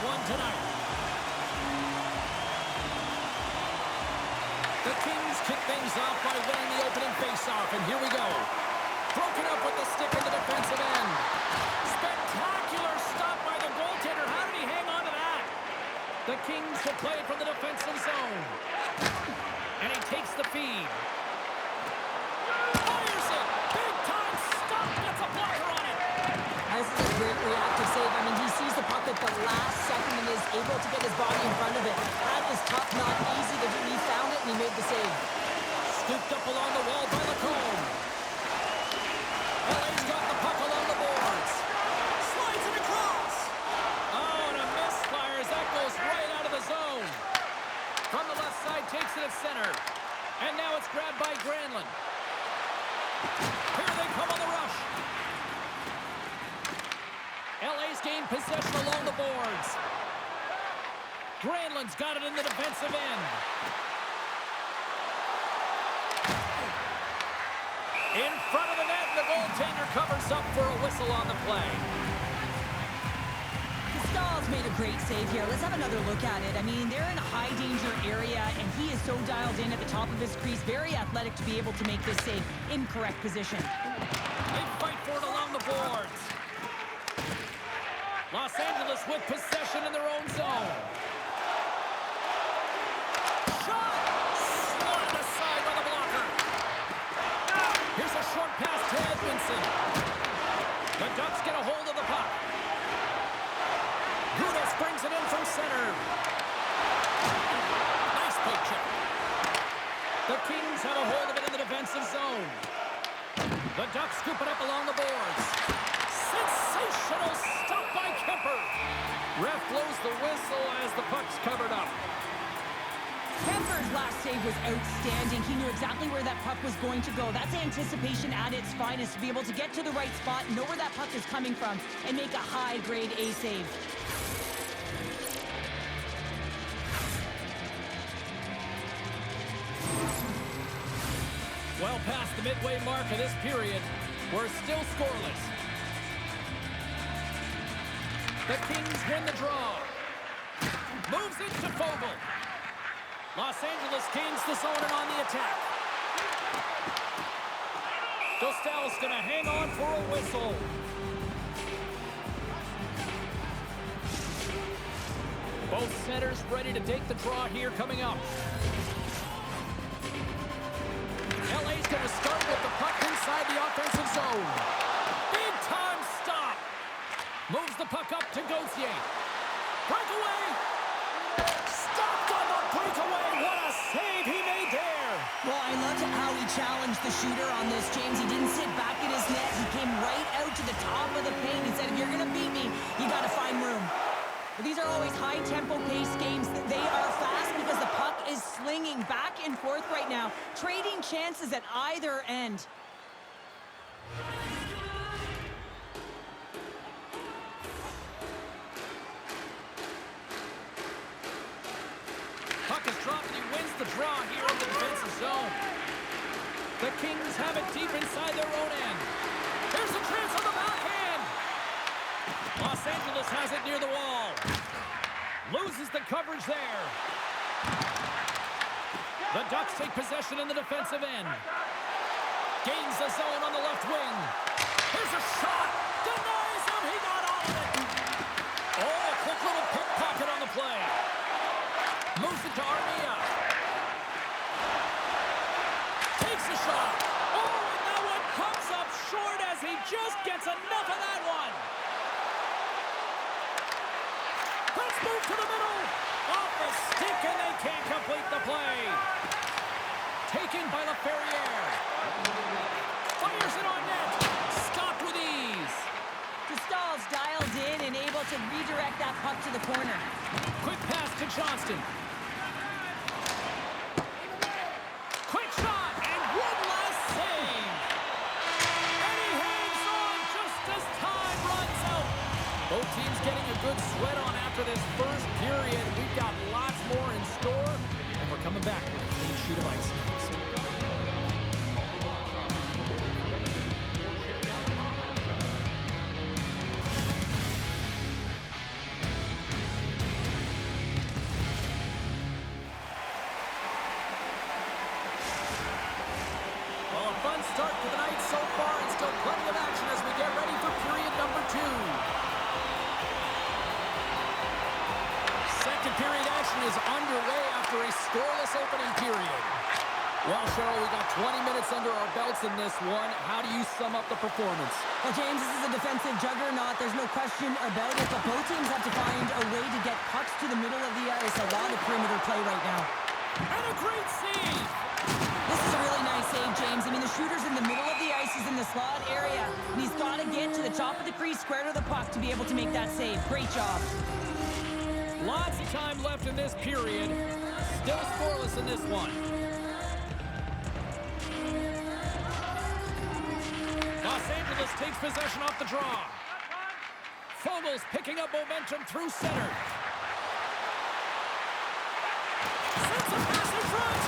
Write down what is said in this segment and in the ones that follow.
one tonight. The Kings kick things off by winning the opening faceoff, and here we go. Broken up with the stick in the defensive end. Spectacular stop by the goaltender. How did he hang on to that? The Kings will play it from the defensive zone. And he takes the feed. Fires it. Big time stop. Gets a blocker on it. This is a great reactive save. I mean, he sees the puck at the last second and is able to get his body in front of it. That is tough, not easy to do. He found it and he made the save. Scooped up along the wall by Lacombe. LA's got the puck along the boards. Slides it across. Oh, and a misfire as that goes right out of the zone. From the left side, takes it at center. And now it's grabbed by Granlund. Here they come on the rush. LA's gained possession along the boards. Granlund's got it in the defensive end. In front of the net, the goaltender covers up for a whistle on the play. Stahl's made a great save here. Let's have another look at it. I mean, they're in a high-danger area, and he is so dialed in at the top of his crease. Very athletic to be able to make this save in correct position. They fight for it along the boards. Los Angeles with possession in their own zone. Shot! Slotted aside by the blocker. Here's a short pass to Edmondson. The Ducks get a hold of the puck. Gudas brings it in from center. Nice poke check. The Kings have a hold of it in the defensive zone. The Ducks scoop it up along the boards. Sensational stop by Kemper. Ref blows the whistle as the puck's covered up. Kemper's last save was outstanding. He knew exactly where that puck was going to go. That's anticipation at its finest, to be able to get to the right spot, know where that puck is coming from, and make a high-grade A save. Well past the midway mark of this period, we're still scoreless. The Kings win the draw. Moves it to Fogle. Los Angeles gains the zone and on the attack. Dostal's going to hang on for a whistle. Both centers ready to take the draw here coming up. LA's going to start with the puck inside the offensive zone. Big time stop. Moves the puck up to Gauthier. Breakaway. Stopped on the breakaway. What a save he made there. Well, I loved how he challenged the shooter on this, James. He didn't sit back at his net. He came right out to the top of the paint. He said, if you're going to beat me, you got to find room. But these are always high-tempo pace games. They are fast because the puck is slinging back and forth right now, trading chances at either end. Puck is dropped and he wins the draw here in the defensive zone. The Kings have it deep inside their own end. There's a chance on the backhand. Los Angeles has it near the wall. Loses the coverage there. The Ducks take possession in the defensive end. Gains the zone on the left wing. Here's a shot. Denies him. He got all of it. Oh, a quick little pickpocket on the play. Moves it to Armia. Takes the shot. Oh, and that one comes up short as he just gets enough of that one. Let's move to the middle. Off the stick, and they can't complete the play. Taken by LaFerriere. Fires it on net. Stopped with ease. Stahl's dialed in and able to redirect that puck to the corner. Quick pass to Johnston. Quick shot, and one last save. And he hangs on just as time runs out. Both teams getting a good sweat on after this first period. We've got lots more in store, and we're coming back with a clean sheet of ice. so far, and still plenty of action as we get ready for period number 2. Second period action is underway after a scoreless opening period. Well, Cheryl, we got 20 minutes under our belts in this one. How do you sum up the performance? Well, James, this is a defensive juggernaut. There's no question about it, but both teams have to find a way to get pucks to the middle of the ice. A lot of perimeter play right now. And a great save! This is a really nice save, James. I mean, the shooter's in the middle of the ice. He's in the slot area, and he's got to get to the top of the crease, square to the puck, to be able to make that save. Great job. Lots of time left in this period. Still scoreless in this one. Los Angeles takes possession off the draw. Fogel's picking up momentum through center. Sends a pass in front.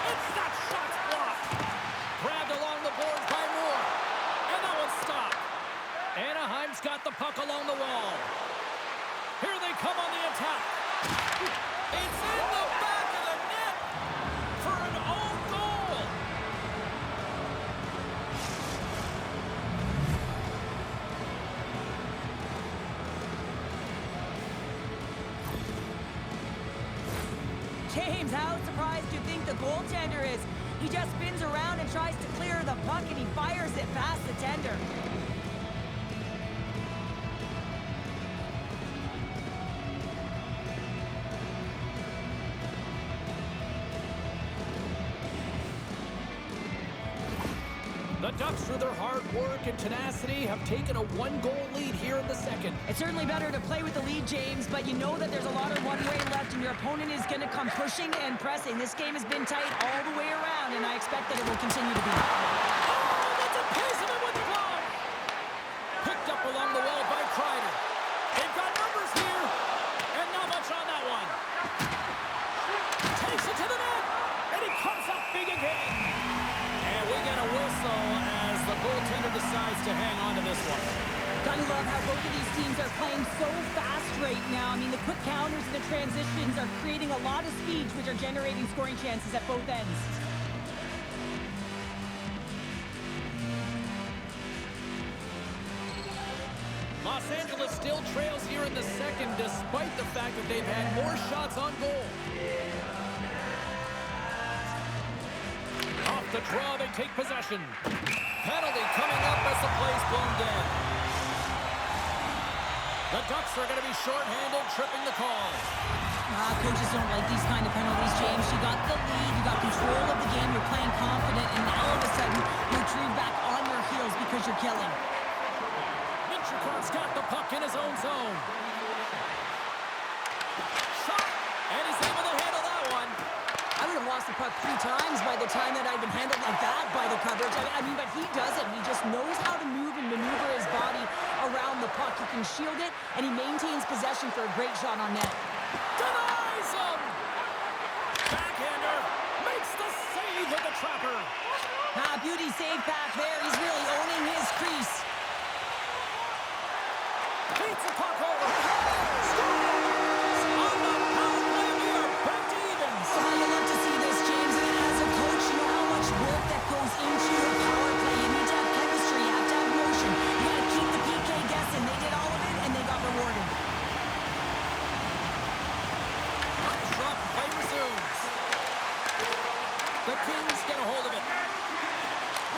It's that shot's blocked. Grabbed along the boards by Moore. And that one's stopped. Anaheim's got the puck along the wall. Here they come on the attack. It's in the back of the net for an own goal. James, how surprised do you think the goaltender is? He just spins around and tries to clear the puck, and he fires it past the tender. The Ducks, through their hard work and tenacity, have taken a one-goal lead here in the second. It's certainly better to play with the lead, James, but you know that there's a lot of one-way left, and your opponent is going to come pushing and pressing. This game has been tight all the way around, and I expect that it will continue to be. Oh, that's a piece of it with the glove! Picked up along the wall by Kreider. They've got numbers here, and not much on that one. Takes it to the net, and he comes up big again. And we get a whistle as the goaltender decides to hang on to this one. Gotta love how both of these teams are playing so fast right now. I mean, the quick counters and the transitions are creating a lot of speeds, which are generating scoring chances at both ends. Los Angeles still trails here in the second, despite the fact that they've had more shots on goal. Off the draw, they take possession. Penalty coming up as the play's blown dead. The Ducks are going to be shorthanded, tripping the call. Coaches don't like these kind of penalties, James. You got the lead, you got control of the game, you're playing confident, and now all of a sudden, you're treated back on your heels because you're killing. Minchuk's got the puck in his own zone. Shot, and he's able to handle that one. I would have lost the puck 3 times by the time that I'd been handled like that by the coverage. I mean, but he doesn't. He just knows how to move and maneuver his body around the puck. He can shield it, and he maintains possession for a great shot on net. Denies him! Backhander makes the save with the trapper. Beauty save back there. He's really owning his crease. Beats the puck over. Scores! On the power play, we are back to evens. You love to see this, James. And as a coach, you know how much work that goes into your power play. You need to have chemistry. You have to have motion. You got to keep the PK guessing. They did all of it, and they got rewarded. Drop play resumes. The Kings get a hold of it.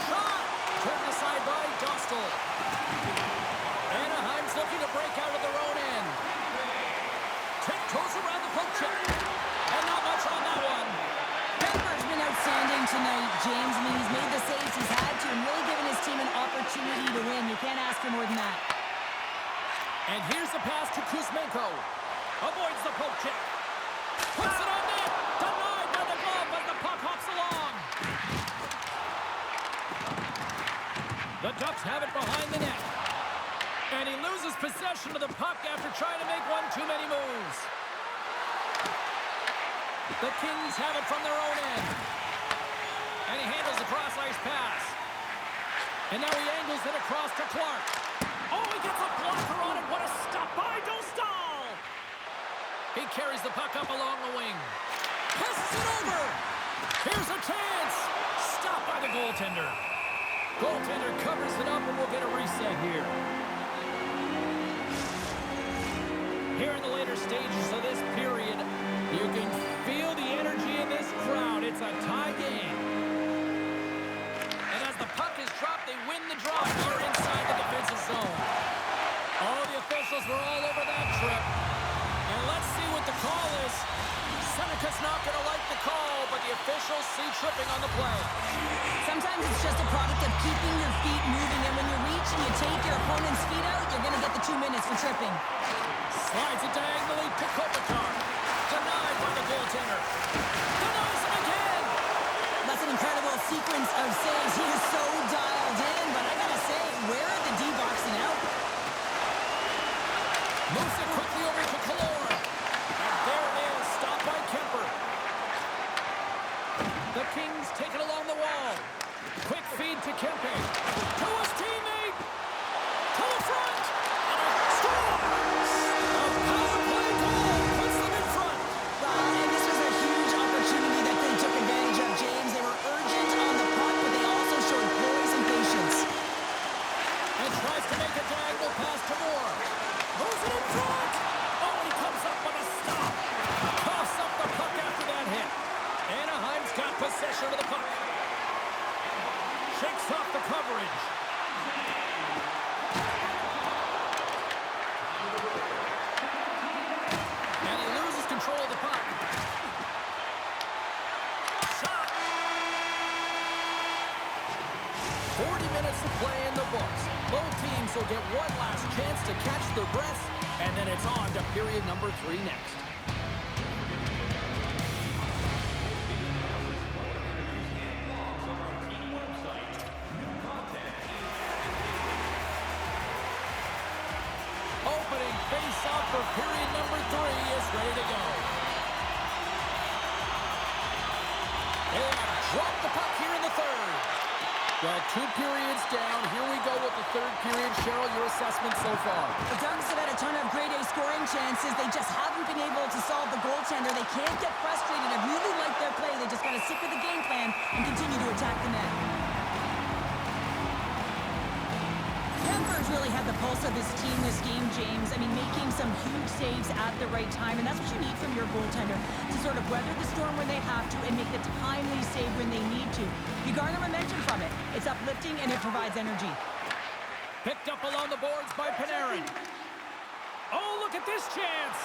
Shot! Turned aside by Dostal. Anaheim's looking to break out of their own end. Tiptoes around the poke check. And not much on that one. Pepper's been outstanding tonight, James. I mean, he's made the saves he's had to and really given his team an opportunity to win. You can't ask for more than that. And here's the pass to Kuzmenko. Avoids the poke check. Puts it on net. Denied by the glove, but the puck hops along. The Ducks have it behind the net. And he loses possession of the puck after trying to make one too many moves. The Kings have it from their own end. And he handles a cross-ice pass. And now he angles it across to Clark. Oh, he gets a blocker on it. What a stop by Dostal! He carries the puck up along the wing. Passes it over. Here's a chance. Stopped by the goaltender. Goaltender covers it up, and we'll get a reset here. Here in the later stages of this period, you can feel the energy in this crowd. It's a tie game. And as the puck is dropped, they win the draw here inside the defensive zone. All the officials were all over that trip. And let's see what the call is. Seneca's not going to like the call, but the officials see tripping on the play. Sometimes it's just a product of keeping your feet moving, and when you reach and you take your opponent's feet out, you're going to get the 2 minutes for tripping. Slides it diagonally to Kopitar. Denied by the goaltender. Denies him again. That's an incredible sequence of saves. He is so dialed in, but I got to say, where are the D-boxing out? Moves it quickly over to Kaloran. And there it is, stopped by Kemper. The Kings take it along the wall. Quick feed to Kempe. To his teammate. To the front. And a score. A power play goal puts them in front. And this was a huge opportunity that they took advantage of, James. They were urgent on the puck, but they also showed poise and patience. And tries to make a diagonal pass to Moore. Moves it in front. Oh, he comes up with a stop. Coughs up the puck after that hit. Anaheim's got possession of the puck. Shakes off the coverage. And he loses control of the puck. Shot. 40 minutes to play in the books. Both teams will get one last chance to catch their breaths, and then it's on to period number 3 next. Opening face-off for period number 3 is ready to go. They have dropped the puck here in the third. Well, 2 periods down. Here we go with the third period. Cheryl, your assessment so far? The Ducks have had a ton of grade A scoring chances. They just haven't been able to solve the goaltender. They can't get frustrated. I really like their play. They just got to stick with the game plan and continue to attack the net. Kemper's really had the pulse of his team this game, James. I mean, making some huge saves at the right time, and that's what you need from your goaltender, to sort of weather the storm when they have to and make the timely save when they need to. You garner momentum from it. It's uplifting, and it provides energy. Picked up along the boards by Panarin. Oh, look at this chance.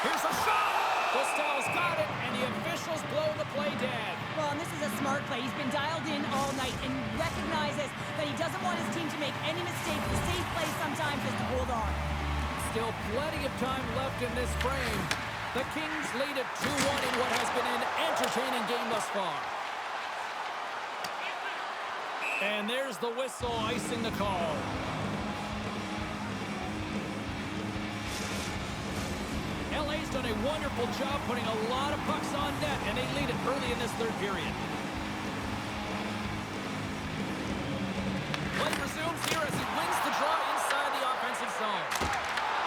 Here's a shot. Costell's got it, and the officials blow the play dead. Well, and this is a smart play. He's been dialed in all night and recognizes that he doesn't want his team to make any mistake. The safe play sometimes is to hold on. Still plenty of time left in this frame. The Kings lead at 2-1 in what has been an entertaining game thus far. And there's the whistle icing the call. LA's done a wonderful job putting a lot of pucks on net, and they lead it early in this third period. Play resumes here as he wins the draw inside the offensive zone.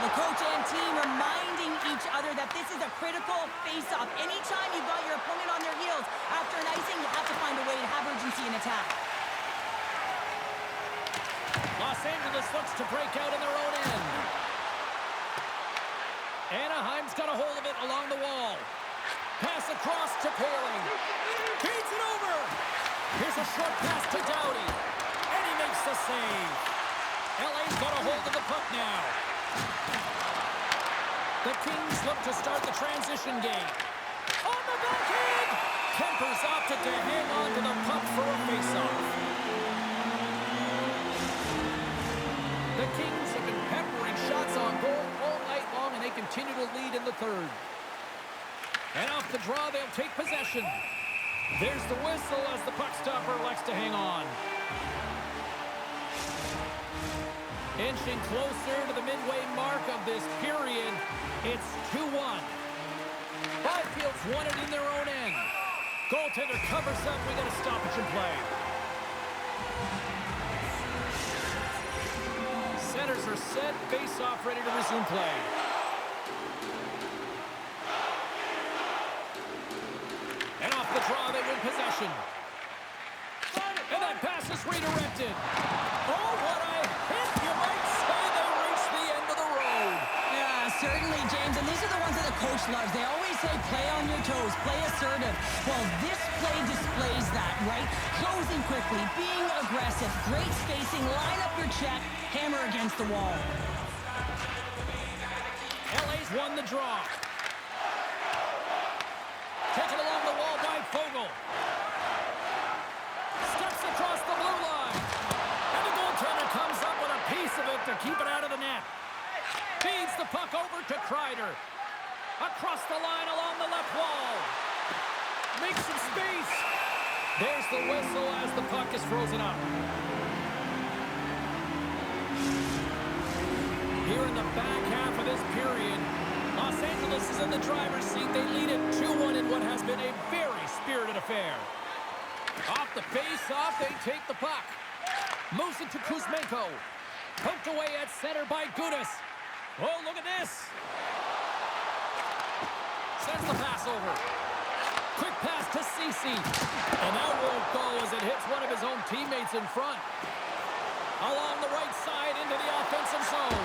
The coach and team reminding each other that this is a critical face-off. Anytime you've got your opponent on their heels after an icing, you have to find a way to have urgency in attack. Los Angeles looks to break out in their own end. Anaheim's got a hold of it along the wall. Pass across to Poehling. Feeds it over. Here's a short pass to Doughty. And he makes the save. LA's got a hold of the puck now. The Kings look to start the transition game. On the backhand! Kemper's opted to hang on to the puck for a faceoff. The Kings have been peppering shots on goal all night long, and they continue to lead in the third. And off the draw, they'll take possession. There's the whistle as the puck stopper elects to hang on. Inching closer to the midway mark of this period, it's 2-1. Byfield's won it in their own end. Goaltender covers up. We got a stoppage in play. Centers are set. Face-off ready to resume play. And off the draw, they win possession. And that pass is redirected. Oh, what a hit! You might say they reached the end of the road. Yeah, certainly, James. And these are the ones that the coach loves. They always say, play on your toes, play assertive. Well, this play displays that, right? Closing quickly, being aggressive, great spacing, line up your check, hammer against the wall. LA's won the draw. Taken along the wall by Fogle. Steps across the blue line. And the goaltender comes up with a piece of it to keep it out of the net. Feeds the puck over to Kreider. Across the line along the left wall. Makes some space. There's the whistle as the puck is frozen up. Here in the back half of this period, Los Angeles is in the driver's seat. They lead it 2-1 in what has been a very spirited affair. Off the face-off, they take the puck. Moves it to Kuzmenko. Poked away at center by Gudas. Oh, look at this. Sends the pass over. Quick pass to Ceci. And that won't go as it hits one of his own teammates in front. Along the right side into the offensive zone.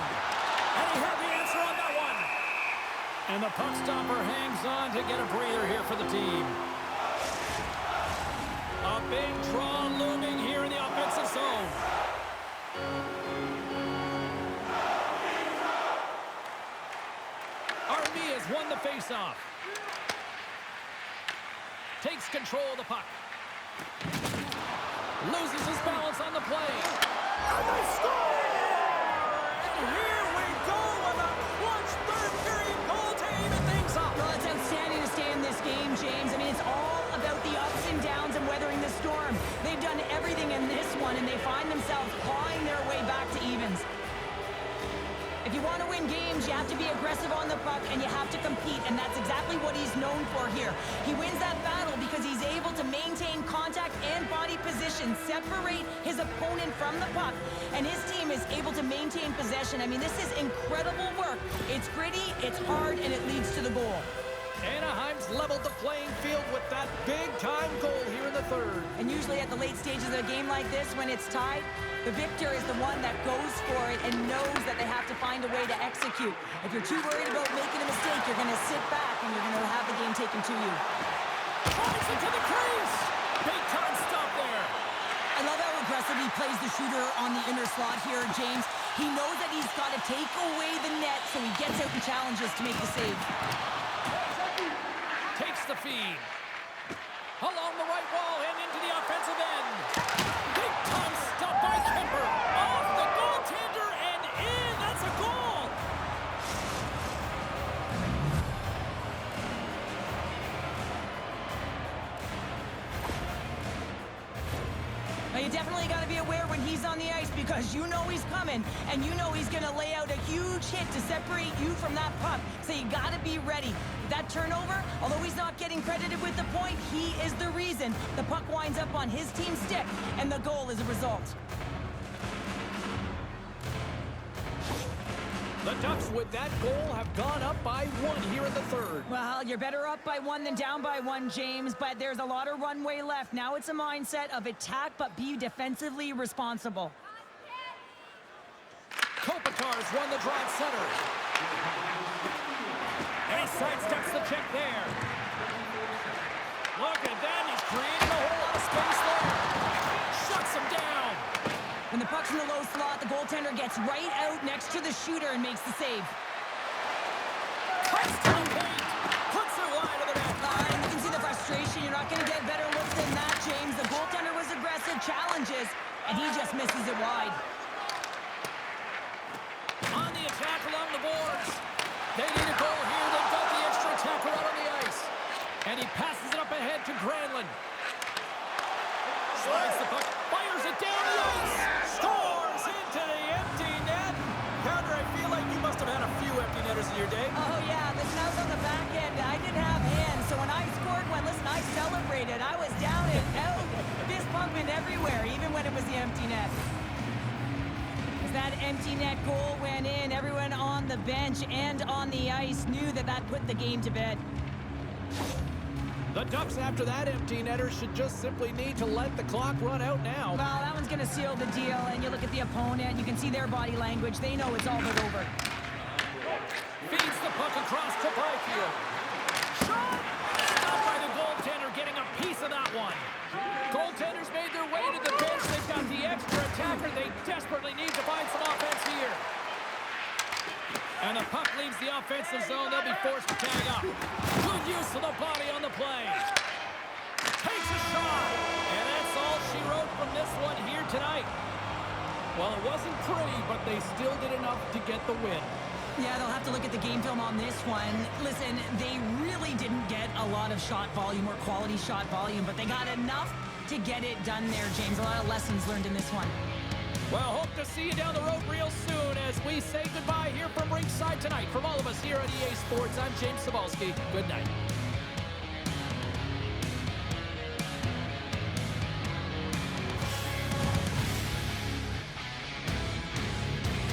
And he had the answer on that one. And the puck stopper hangs on to get a breather here for the team. A big draw looming here in the offensive zone. Armia has won the faceoff. Takes control of the puck. Loses his balance on the play. And they score! And here we go with a clutch third period goal to even things up. Well, it's outstanding to stay in this game, James. I mean, it's all about the ups and downs and weathering the storm. They've done everything in this one, and they find themselves clawing their way back to evens. If you want to win games, you have to be aggressive on the puck, and you have to compete, and that's exactly what he's known for here. He wins that battle because he's able to maintain contact and body position, separate his opponent from the puck, and his team is able to maintain possession. I mean, this is incredible work. It's gritty, it's hard, and it leads to the goal. Anaheim's leveled the playing field with that big-time goal here in the third. And usually at the late stages of a game like this, when it's tied, the victor is the one that goes for it and knows that they have to find a way to execute. If you're too worried about making a mistake, you're going to sit back and you're going to have the game taken to you. Drives it to the crease. Big-time stop there. I love how aggressive he plays the shooter on the inner slot here, James. He knows that he's got to take away the net, so he gets out and challenges to make the save. Takes the feed. Along the right wall and into the offensive end. Big time stop by Kemper. Off the goaltender and in. That's a goal. Now, you definitely got to be aware when he's on the ice because you know he's coming and you know he's going to lay out a huge hit to separate you from that puck. So you got to be ready. That turnover, although he's not getting credited with the point, he is the reason the puck winds up on his team's stick and the goal is a result. The Ducks with that goal have gone up by 1 here in the third. Well, you're better up by 1 than down by 1, James, but there's a lot of runway left. Now it's a mindset of attack, but be defensively responsible. Kopitar's won the draw at center. And he sidesteps the check there. Look at that, he's creating a whole lot of space there. Shuts him down. When the puck's in the low slot, the goaltender gets right out next to the shooter and makes the save. Cuts to the paint. Puts it wide of the net. And you can see the frustration. You're not going to get better looks than that, James. The goaltender was aggressive, challenges, and he just misses it wide. On the attack along the boards. They need a goal here. They've got the extra attacker out on the ice. And he passes it up ahead to Granlund. Slides the puck. Fires it down the ice. Scores into the empty net. Pounder, I feel like you must have had a few empty netters in your day. Oh, yeah. Listen, I was on the back end. I didn't have hands, so when I scored one, listen, I celebrated. I was down and out, fist pumping everywhere, even when it was the empty net. As that empty net goal went in, everyone on the bench and on the ice knew that that put the game to bed. The Ducks, after that empty netter, should just simply need to let the clock run out now. Well, that one's going to seal the deal, and you look at the opponent, you can see their body language. They know it's all but over. Feeds the puck across to Byfield. Shot! Stopped by the goaltender, getting a piece of that one. Goaltenders made their way to the bench. They've got the extra attacker. They desperately need to find some offense here. And the puck leaves the offensive zone. They'll be forced to tag up. Good use of the body on the play. Takes a shot. And that's all she wrote from this one here tonight. Well, it wasn't pretty, but they still did enough to get the win. Yeah, they'll have to look at the game film on this one. Listen, they really didn't get a lot of shot volume or quality shot volume, but they got enough to get it done there, James. A lot of lessons learned in this one. Well, hope to see you down the road real soon as we say goodbye here from ringside tonight. From all of us here at EA Sports, I'm James Cebulski. Good night.